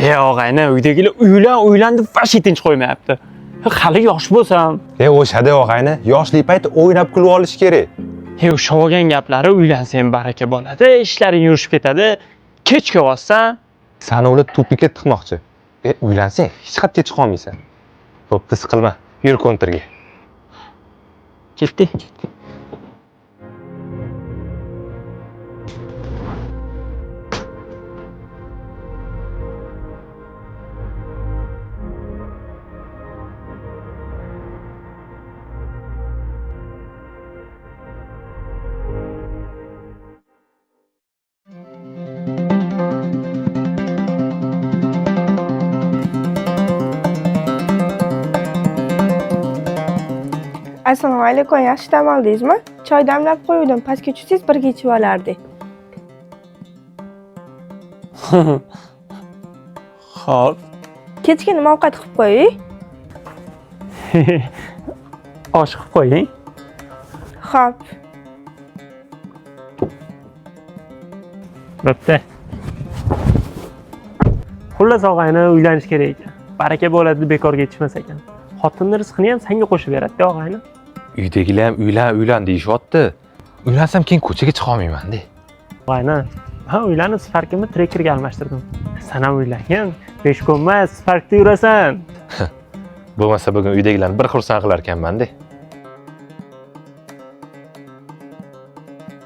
Og'ayni, uydagilar uylan deb fash etinch qo'ymayapti. Hali yosh bo'lsam. O'shada og'ayni, yoshlik payti o'ynab kulib olish kerak. O'sha olgan gaplari uylansang baraka bo'ladi, ishlaring yurishib ketadi. Kechga olsan, Sani ular tupikka tiqmoqchi. Uylansang, hech qayerga chiqa olmaysan. Bo'pti, siqilma. Yur kontrga. ketdi. Assalomu alaykum, yaxshi dam oldingizmi? Choy damlab qo'ydim, pastga tushsangiz birga ichib olardik. Xo'p. Kechga nima ovqat qilib qo'ying? Osh qilib qo'ying. Xo'p. Bo'pti. Xullas og'ayni uylanish kerak ekan. Baraka bo'ladi deb bekorga yetishmas ekan. Xotinning rizqini ham senga qo'shib beradi-da og'ayni. Uydagilar ham uylan deyishyapti. Uylansam keyin ko'chaga chiqa olmayman-da. Og'ayni, men uylanib Sparkimni Trekkerga almashtirdim. Sen ham uylangin, 5 kun emas, Sparkda yurasan. Bo'lmasa bugun uydagilarni bir xursand qilar ekanman-da.